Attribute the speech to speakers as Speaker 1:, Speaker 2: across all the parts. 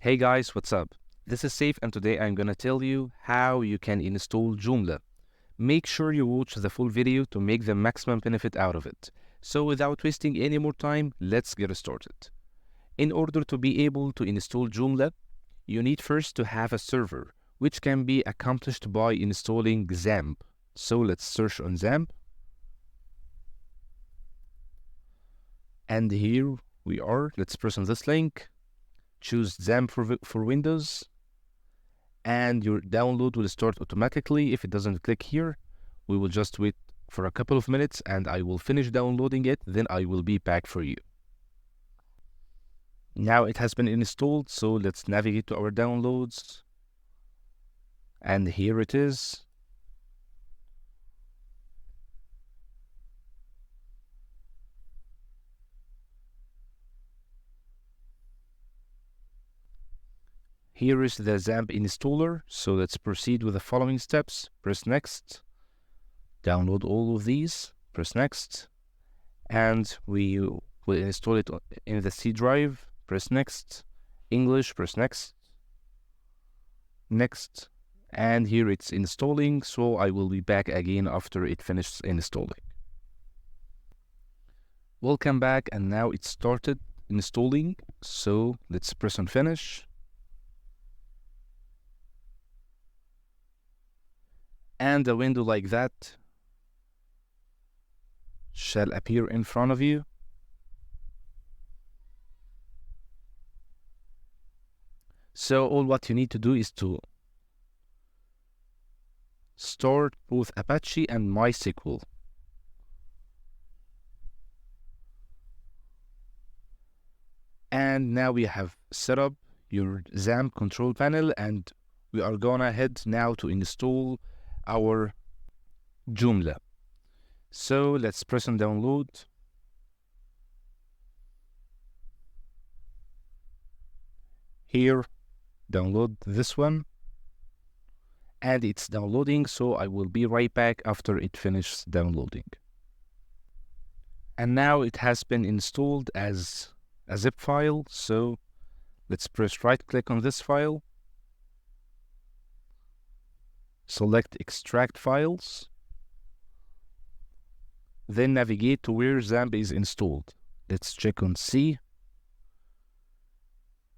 Speaker 1: Hey guys, what's up? This is Safe and today I'm gonna tell you how you can install Joomla. Make sure you watch the full video to make the maximum benefit out of it. So without wasting any more time, let's get started. In order to be able to install Joomla, you need first to have a server, which can be accomplished by installing XAMPP. So let's search on XAMPP. And here we are. Let's press on this link. Choose XAMPP for Windows. And your download will start automatically. If it doesn't click here, we will just wait for a couple of minutes and I will finish downloading it, then I will be back for you. Now it has been installed, so let's navigate to our downloads. And here it is. Here is the XAMPP installer, so let's proceed with the following steps. Press next, download all of these, press next, and we will install it in the C drive. Press next, English, press next, next, and here it's installing, so I will be back again after it finishes installing. Welcome back, and now it started installing, so let's press on finish. And a window like that shall appear in front of you. So all what you need to do is to start both Apache and MySQL. And now we have set up your XAMPP control panel, and we are gonna head now to install our Joomla. So let's press on download. Here, download this one. And it's downloading, so I will be right back after it finishes downloading. And now it has been installed as a zip file, so let's press right click on this file. Select extract files, then navigate to where XAMPP is installed. Let's check on C.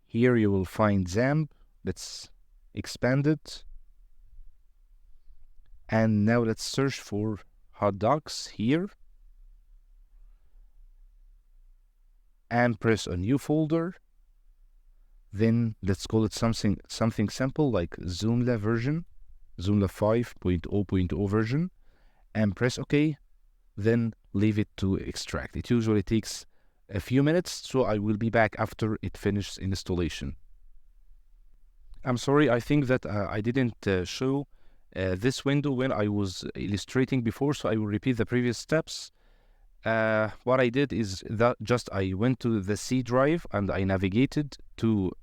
Speaker 1: Here you will find XAMPP. Let's expand it. And now let's search for hot docs here. And press a new folder. Then let's call it something simple like Joomla version. Joomla 5.0.0 version, and press OK, then leave it to extract. It usually takes a few minutes, so I will be back after it finishes installation. I'm sorry, I think that I didn't show this window when I was illustrating before, so I will repeat the previous steps. What I did is that I went to the C drive and I navigated to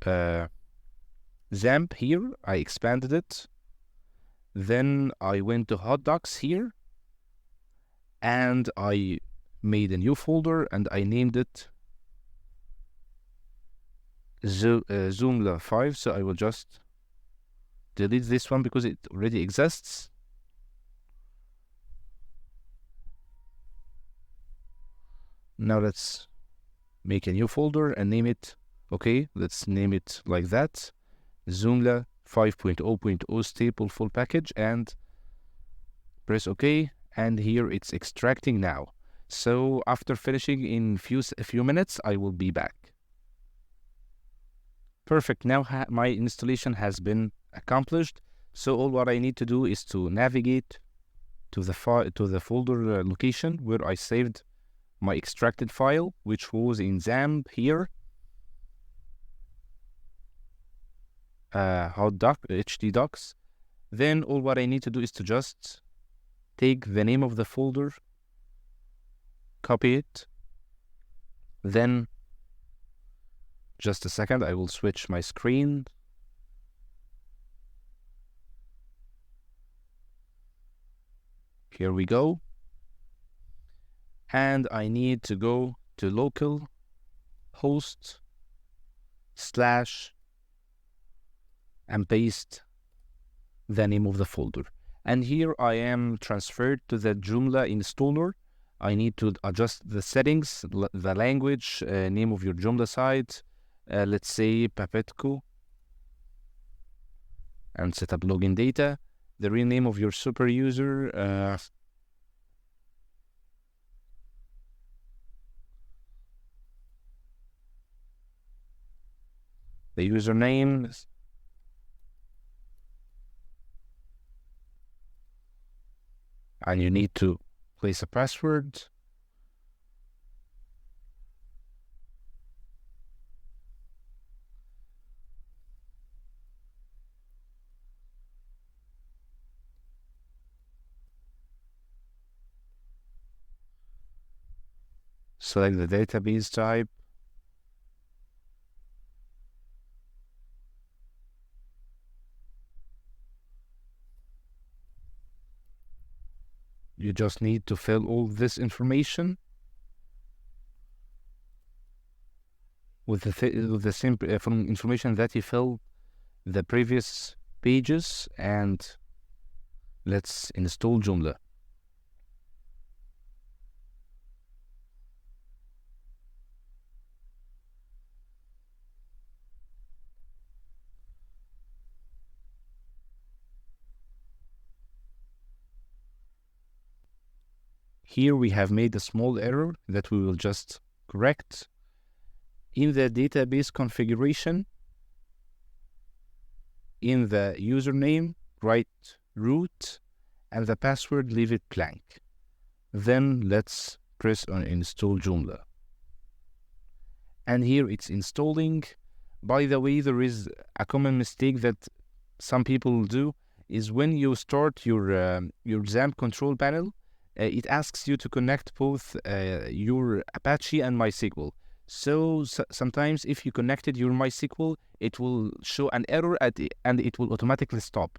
Speaker 1: XAMPP here. I expanded it. Then I went to hot docs here and I made a new folder and I named it Joomla 5. So I will just delete this one because it already exists. Now let's make a new folder and name it. Okay, let's name it like that. Joomla 5.0.0 staple full package, and press OK, and here it's extracting now. So after finishing in a few minutes, I will be back. Perfect. Now my installation has been accomplished. So all what I need to do is to navigate to the folder location where I saved my extracted file, which was in XAMPP here. Hot doc, htdocs. Then all what I need to do is to just take the name of the folder, copy it, then just a second, I will switch my screen. Here we go. And I need to go to local host / and paste the name of the folder. And here I am transferred to the Joomla installer. I need to adjust the settings, the language, name of your Joomla site, let's say Papetco, and set up login data, the real name of your super user, the username, and you need to place a password. Select the database type. You just need to fill all this information with the same from information that you filled the previous pages, and let's install Joomla. Here we have made a small error that we will just correct. In the database configuration, in the username, write root, and the password, leave it blank. Then let's press on install Joomla. And here it's installing. By the way, there is a common mistake that some people do, is when you start your XAMPP control panel, it asks you to connect both your Apache and MySQL. So sometimes if you connected your MySQL, it will show an error and it will automatically stop.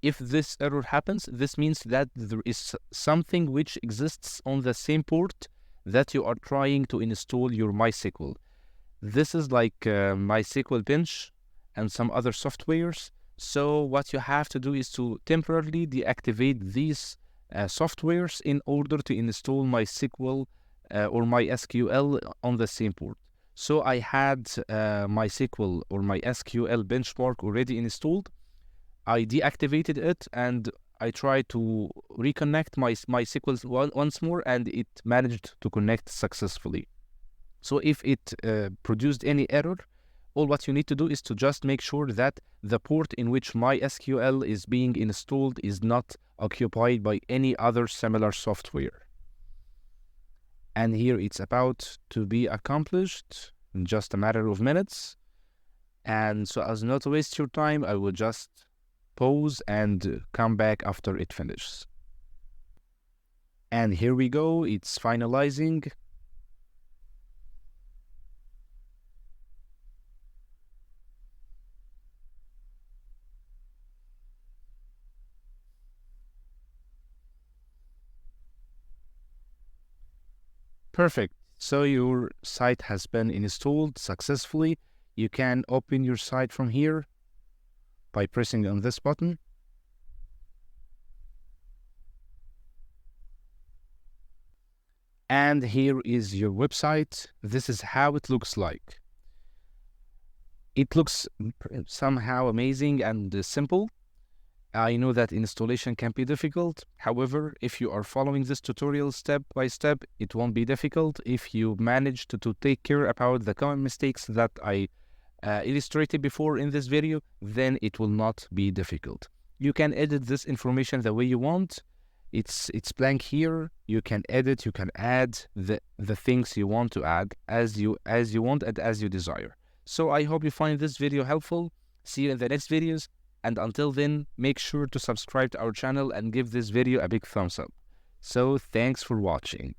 Speaker 1: If this error happens, this means that there is something which exists on the same port that you are trying to install your MySQL. This is like MySQL Bench and some other softwares. So what you have to do is to temporarily deactivate these softwares in order to install MySQL or MySQL on the same port. So I had MySQL or MySQL benchmark already installed. I deactivated it and I tried to reconnect my MySQL once more, and it managed to connect successfully. So if it produced any error, all what you need to do is to just make sure that the port in which MySQL is being installed is not occupied by any other similar software. And here it's about to be accomplished in just a matter of minutes. And so as not to waste your time, I will just pause and come back after it finishes. And here we go, it's finalizing. Perfect. So your site has been installed successfully. You can open your site from here by pressing on this button. And here is your website. This is how it looks like. It looks somehow amazing and simple. I know that installation can be difficult. However, if you are following this tutorial step by step, it won't be difficult. If you manage to take care about the common mistakes that I illustrated before in this video, then it will not be difficult. You can edit this information the way you want. It's blank here. You can edit, you can add the things you want to add as you want and as you desire. So I hope you find this video helpful. See you in the next videos. And until then, make sure to subscribe to our channel and give this video a big thumbs up. So thanks for watching.